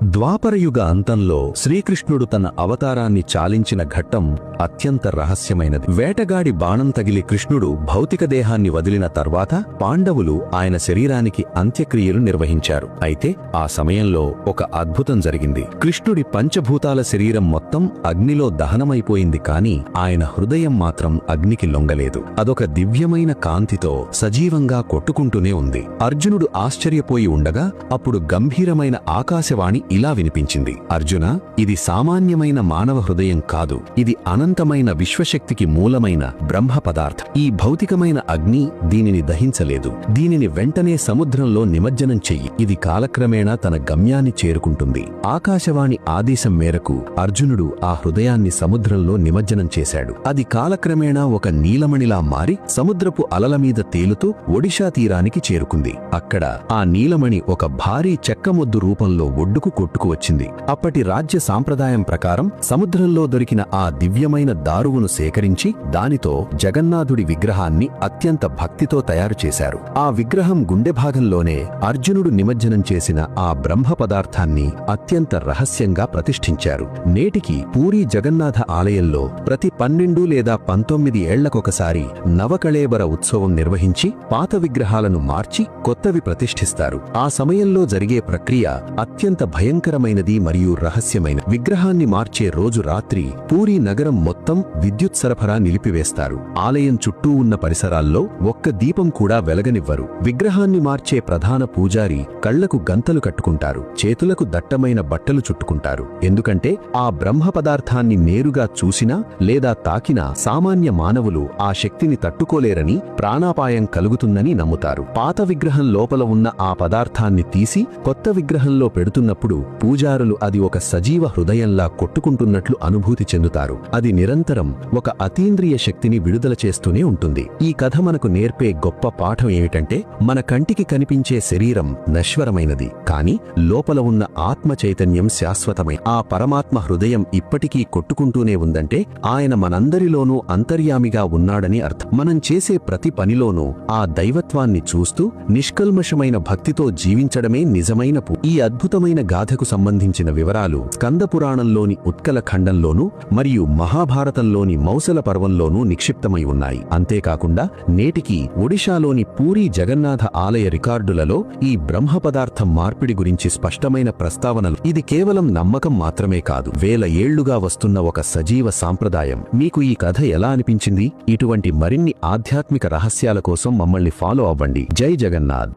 ద్వాపరయుగ అంతంలో శ్రీకృష్ణుడు తన అవతారాన్ని చాలించిన ఘట్టం అత్యంత రహస్యమైనది. వేటగాడి బాణం తగిలి కృష్ణుడు భౌతిక దేహాన్ని వదిలిన తర్వాత పాండవులు ఆయన శరీరానికి అంత్యక్రియలు నిర్వహించారు. అయితే ఆ సమయంలో ఒక అద్భుతం జరిగింది. కృష్ణుడి పంచభూతాల శరీరం మొత్తం అగ్నిలో దహనమైపోయింది, కాని ఆయన హృదయం మాత్రం అగ్నికి లొంగలేదు. అదొక దివ్యమైన కాంతితో సజీవంగా కొట్టుకుంటూనే ఉంది. అర్జునుడు ఆశ్చర్యపోయి ఉండగా అప్పుడు గంభీరమైన ఆకాశవాణి ఇలా వినిపించింది: అర్జున, ఇది సామాన్యమైన మానవ హృదయం కాదు. ఇది అనంతమైన విశ్వశక్తికి మూలమైన బ్రహ్మ పదార్థం. ఈ భౌతికమైన అగ్ని దీనిని దహించలేదు. దీనిని వెంటనే సముద్రంలో నిమజ్జనం చెయ్యి. ఇది కాలక్రమేణా తన గమ్యాన్ని చేరుకుంటుంది. ఆకాశవాణి ఆదేశం మేరకు అర్జునుడు ఆ హృదయాన్ని సముద్రంలో నిమజ్జనం చేశాడు. అది కాలక్రమేణా ఒక నీలమణిలా మారి సముద్రపు అలల మీద తేలుతూ ఒడిషా తీరానికి చేరుకుంది. అక్కడ ఆ నీలమణి ఒక భారీ చెక్కమొద్దు రూపంలో ఒడ్డుకు కొట్టుకువచ్చింది. అప్పటి రాజ్య సాంప్రదాయం ప్రకారం సముద్రంలో దొరికిన ఆ దివ్యమైన దారువును సేకరించి దానితో జగన్నాథుడి విగ్రహాన్ని అత్యంత భక్తితో తయారు చేశారు. ఆ విగ్రహం గుండె భాగంలోనే అర్జునుడు నిమజ్జనం చేసిన ఆ బ్రహ్మ పదార్థాన్ని అత్యంత రహస్యంగా ప్రతిష్ఠించారు. నేటికి పూరీ జగన్నాథ ఆలయంలో ప్రతి 12 లేదా 19 ఏళ్లకొకసారి నవకళేబర ఉత్సవం నిర్వహించి పాత విగ్రహాలను మార్చి కొత్తవి ప్రతిష్ఠిస్తారు. ఆ సమయంలో జరిగే ప్రక్రియ అత్యంత భయంకరమైనది మరియు రహస్యమైన. విగ్రహాన్ని మార్చే రోజు రాత్రి పూరీ నగరం మొత్తం విద్యుత్ సరఫరా నిలిపివేస్తారు. ఆలయం చుట్టూ ఉన్న పరిసరాల్లో ఒక్క దీపం కూడా వెలగనివ్వరు. విగ్రహాన్ని మార్చే ప్రధాన పూజారి కళ్లకు గంతలు కట్టుకుంటారు, చేతులకు దట్టమైన బట్టలు చుట్టుకుంటారు. ఎందుకంటే ఆ బ్రహ్మ పదార్థాన్ని నేరుగా చూసినా లేదా తాకినా సామాన్య మానవులు ఆ శక్తిని తట్టుకోలేరని, ప్రాణాపాయం కలుగుతుందని నమ్ముతారు. పాత విగ్రహం లోపల ఉన్న ఆ పదార్థాన్ని తీసి కొత్త విగ్రహంలో పెడుతున్నప్పుడు పూజారులు అది ఒక సజీవ హృదయంలా కొట్టుకుంటున్నట్లు అనుభూతి చెందుతారు. అది నిరంతరం ఒక అతీంద్రియ శక్తిని విడుదల చేస్తూనే ఉంటుంది. ఈ కథ మనకు నేర్పే గొప్ప పాఠం ఏమిటంటే, మన కంటికి కనిపించే శరీరం నశ్వరమైనది, కాని లోపల ఉన్న ఆత్మ చైతన్యం శాశ్వతమై. ఆ పరమాత్మ హృదయం ఇప్పటికీ కొట్టుకుంటూనే ఉందంటే ఆయన మనందరిలోనూ అంతర్యామిగా ఉన్నాడని అర్థం. మనం చేసే ప్రతి పనిలోనూ ఆ దైవత్వాన్ని చూస్తూ నిష్కల్మషమైన భక్తితో జీవించడమే నిజమైన ఈ అద్భుతమైన గాథకు సంబంధించిన వివరాలు స్కందపురాణంలోని ఉత్కల ఖండంలోనూ మరియు మహాభారతంలోని మౌసల పర్వంలోనూ నిక్షిప్తమై ఉన్నాయి. అంతేకాకుండా నేటికి ఒడిషాలోని పూరీ జగన్నాథ ఆలయ రికార్డులలో ఈ బ్రహ్మ పదార్థం మార్పిడి గురించి స్పష్టమైన ప్రస్తావనలు. ఇది కేవలం నమ్మకం మాత్రమే కాదు, వేల ఏళ్లుగా వస్తున్న ఒక సజీవ సాంప్రదాయం. మీకు ఈ కథ ఎలా అనిపించింది? ఇటువంటి మరిన్ని ఆధ్యాత్మిక రహస్యాల కోసం మమ్మల్ని ఫాలో అవ్వండి. జై జగన్నాథ్.